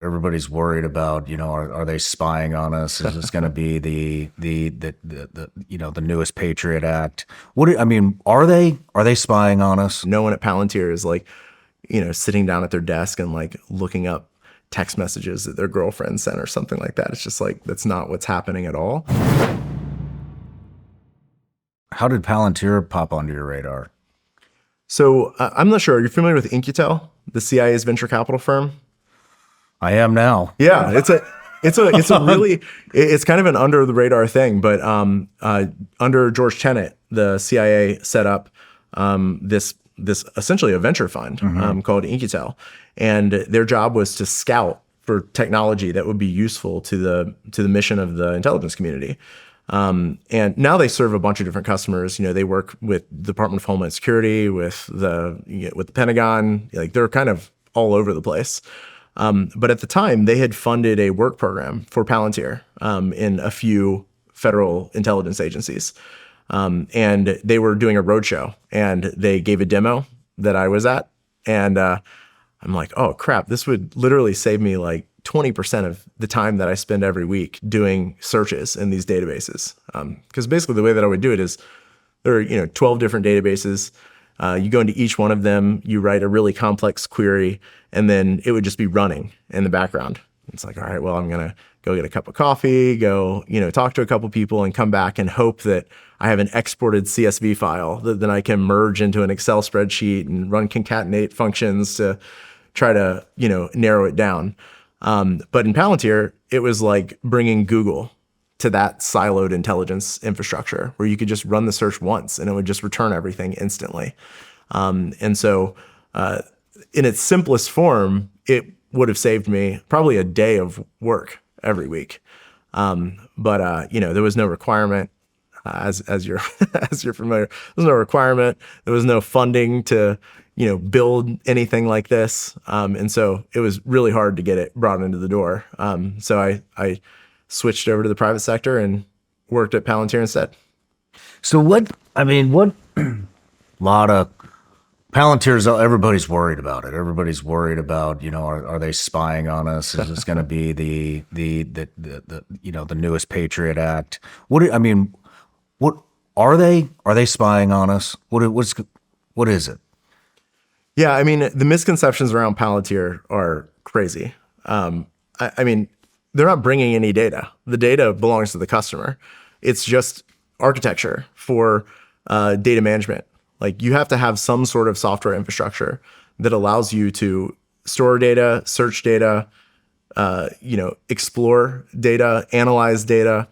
Everybody's worried about, are they spying on us? Is this going to be the newest Patriot Act? Are they spying on us? No one at Palantir is like, sitting down at their desk and like looking up text messages that their girlfriend sent or something like that. It's just like, that's not what's happening at all. How did Palantir pop onto your radar? So I'm not sure. Are you familiar with Incutel, the CIA's venture capital firm? I am now. Yeah, it's kind of an under the radar thing, but under George Tenet, the CIA set up this essentially a venture fund called Incutel, and their job was to scout for technology that would be useful to the mission of the intelligence community. And now they serve a bunch of different customers. They work with the Department of Homeland Security, with the Pentagon. Like they're kind of all over the place. But at the time, they had funded a work program for Palantir in a few federal intelligence agencies. And they were doing a roadshow, and they gave a demo that I was at. And I'm like, oh, crap, this would literally save me like 20% of the time that I spend every week doing searches in these databases. Because basically the way that I would do it is there are 12 different databases. You go into each one of them, you write a really complex query, and then it would just be running in the background. It's like, all right, well, I'm going to go get a cup of coffee, go, talk to a couple people and come back and hope that I have an exported CSV file that then I can merge into an Excel spreadsheet and run concatenate functions to try to, narrow it down. But in Palantir, it was like bringing Google to that siloed intelligence infrastructure where you could just run the search once and it would just return everything instantly. And so in its simplest form, it would have saved me probably a day of work every week. But there was no requirement, as you're as you're familiar. There was no requirement. There was no funding to build anything like this. And so it was really hard to get it brought into the door. So I switched over to the private sector and worked at Palantir instead. So what lot of Palantir's, everybody's worried about it. Everybody's worried about, are they spying on us? Is this going to be the newest Patriot Act? What are they? Are they spying on us? What is it? Yeah, I mean, the misconceptions around Palantir are crazy. They're not bringing any data. The data belongs to the customer. It's just architecture for data management. Like you have to have some sort of software infrastructure that allows you to store data, search data, explore data, analyze data,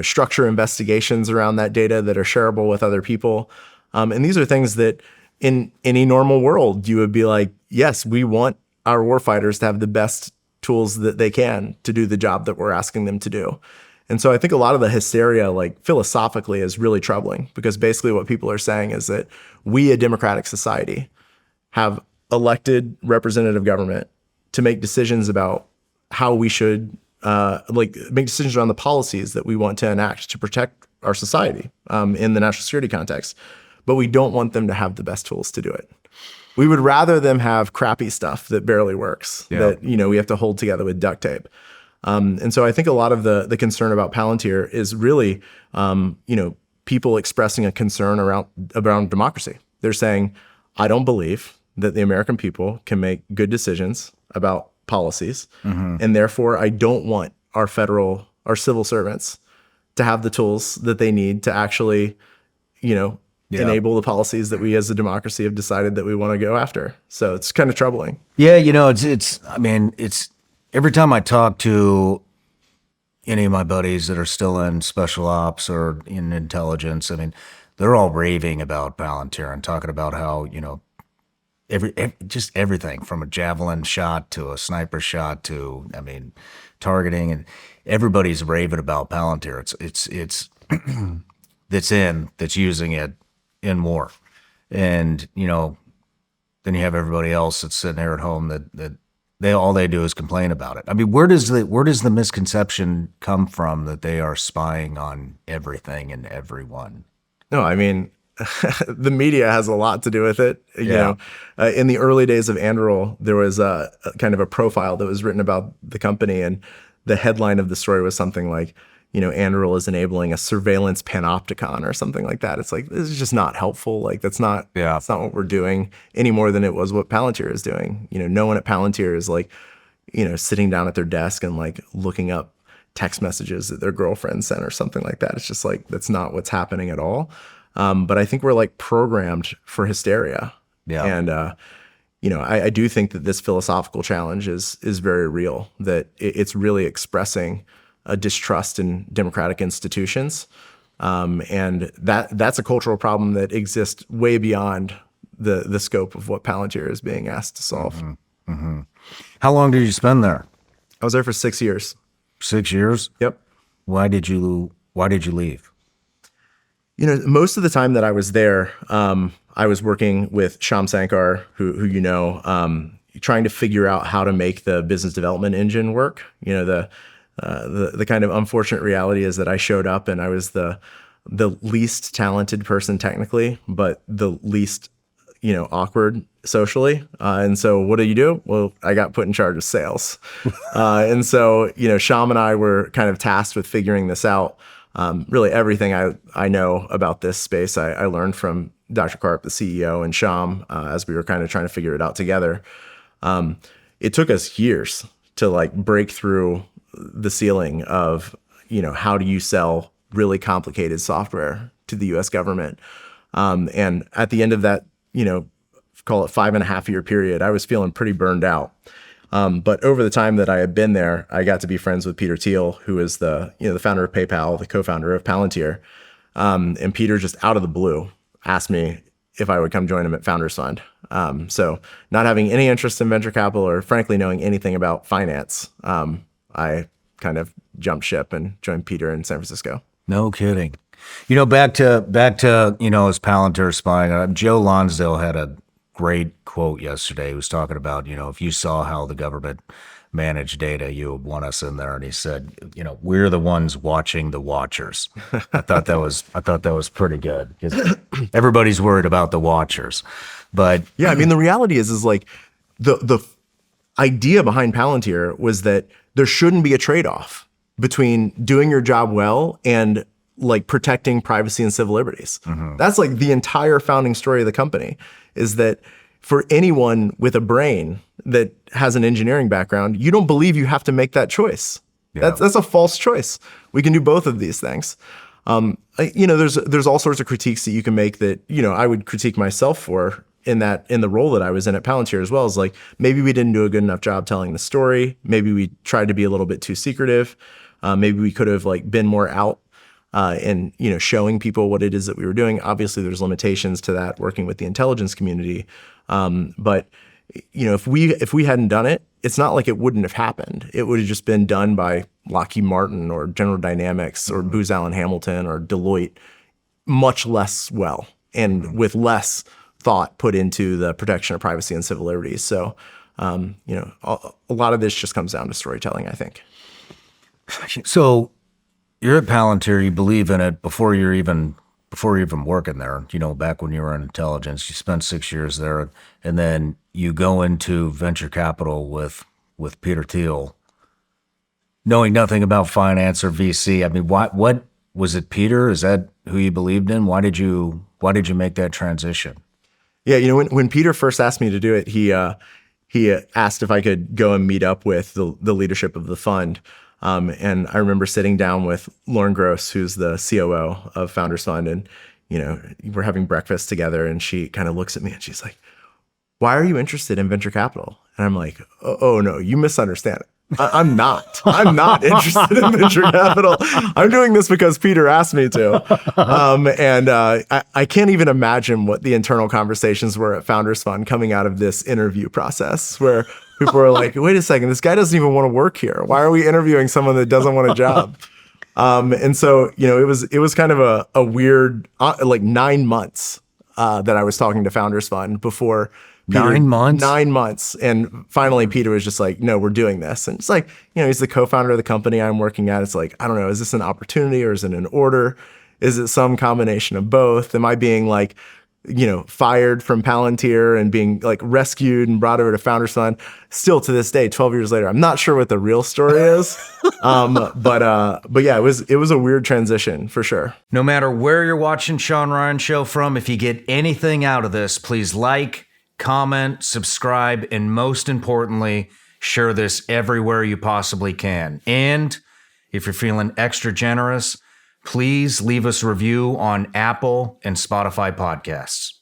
structure investigations around that data that are shareable with other people. And these are things that in any normal world, you would be like, yes, we want our warfighters to have the best tools that they can to do the job that we're asking them to do. And so I think a lot of the hysteria, like philosophically, is really troubling because basically what people are saying is that we, a democratic society, have elected representative government to make decisions about how we should make decisions around the policies that we want to enact to protect our society in the national security context. But we don't want them to have the best tools to do it. We would rather them have crappy stuff that barely works, that we have to hold together with duct tape. And so I think a lot of the concern about Palantir is really, people expressing a concern around democracy. They're saying, I don't believe that the American people can make good decisions about policies. And therefore, I don't want our civil servants to have the tools that they need to actually, enable the policies that we as a democracy have decided that we want to go after. So it's kind of troubling. Yeah, it's every time I talk to any of my buddies that are still in special ops or in intelligence, they're all raving about Palantir and talking about how, just everything from a javelin shot to a sniper shot to, targeting, and everybody's raving about Palantir. It's that's using it in war. And, then you have everybody else that's sitting there at home that all they do is complain about it. Where does the misconception come from that they are spying on everything and everyone? No, the media has a lot to do with it. You know, in the early days of Anduril, there was a kind of a profile that was written about the company, and the headline of the story was something like, you know, Anduril is enabling a surveillance panopticon or something like that. It's like, this is just not helpful. Like, that's not what we're doing any more than it was what Palantir is doing. You know, no one at Palantir is like, you know, sitting down at their desk and like looking up text messages that their girlfriend sent or something like that. It's just like, that's not what's happening at all. But I think we're like programmed for hysteria. And, you know, I do think that this philosophical challenge is very real, that it's really expressing a distrust in democratic institutions. And that's a cultural problem that exists way beyond the scope of what Palantir is being asked to solve. How long did you spend there? I was there for 6 years. 6 years? Yep. Why did you leave? You know, most of the time that I was there, I was working with Shawn who you know, trying to figure out how to make the business development engine work. You know, the kind of unfortunate reality is that I showed up and I was the least talented person technically, but the least, you know, awkward socially. And so what do? Well, I got put in charge of sales. And so, you know, Shawn and I were kind of tasked with figuring this out. Really everything I know about this space, I learned from Dr. Karp, the CEO, and Shawn, as we were kind of trying to figure it out together. It took us years to like break through the ceiling of, you know, how do you sell really complicated software to the US government? And at the end of that, you know, call it 5.5-year period, I was feeling pretty burned out. But over the time that I had been there, I got to be friends with Peter Thiel, who is the founder of PayPal, the co-founder of Palantir. And Peter just out of the blue asked me if I would come join him at Founders Fund. So not having any interest in venture capital or frankly knowing anything about finance, I kind of jumped ship and joined Peter in San Francisco. No kidding. You know, back to you know, as Palantir spying, Joe Lonsdale had a great quote yesterday. He was talking about, you know, if you saw how the government managed data, you would want us in there. And he said, you know, we're the ones watching the watchers. I thought that was pretty good because everybody's worried about the watchers. But yeah, I mean, the reality is like the idea behind Palantir was that there shouldn't be a trade-off between doing your job well and like protecting privacy and civil liberties. That's like the entire founding story of the company, is that for anyone with a brain that has an engineering background, you don't believe you have to make that choice. That's a false choice. We can do both of these things. You know, there's all sorts of critiques that you can make that, you know, I would critique myself for in the role that I was in at Palantir as well. Is like, maybe we didn't do a good enough job telling the story. Maybe we tried to be a little bit too secretive. Maybe we could have like been more out and, you know, showing people what it is that we were doing. Obviously, there's limitations to that working with the intelligence community. But, you know, if we hadn't done it, it's not like it wouldn't have happened. It would have just been done by Lockheed Martin or General Dynamics or Booz Allen Hamilton or Deloitte much less well and with less thought put into the protection of privacy and civil liberties. So, you know, a lot of this just comes down to storytelling, I think. So you're at Palantir, you believe in it before you're even working there. You know, back when you were in intelligence, you spent 6 years there, and then you go into venture capital with Peter Thiel, knowing nothing about finance or VC. I mean, what was it? Peter? Is that who you believed in? Why did you make that transition? Yeah, you know, when Peter first asked me to do it, he asked if I could go and meet up with the leadership of the fund. And I remember sitting down with Lauren Gross, who's the COO of Founders Fund, and, you know, we're having breakfast together, and she kind of looks at me and she's like, "Why are you interested in venture capital?" And I'm like, oh no, you misunderstand it. I'm not interested in venture capital. I'm doing this because Peter asked me to. I can't even imagine what the internal conversations were at Founders Fund coming out of this interview process, where people were like, wait a second, this guy doesn't even want to work here. Why are we interviewing someone that doesn't want a job? And so, you know, it was kind of a weird, like 9 months that I was talking to Founders Fund before. Peter, 9 months? 9 months. And finally, Peter was just like, no, we're doing this. And it's like, you know, he's the co-founder of the company I'm working at. It's like, I don't know, is this an opportunity or is it an order? Is it some combination of both? Am I being like, fired from Palantir and being like rescued and brought over to Founders Fund? Still to this day, 12 years later, I'm not sure what the real story is. But yeah, it was a weird transition for sure. No matter where you're watching Shawn Ryan Show from, if you get anything out of this, please like, comment, subscribe, and most importantly, share this everywhere you possibly can. And if you're feeling extra generous, please leave us a review on Apple and Spotify podcasts.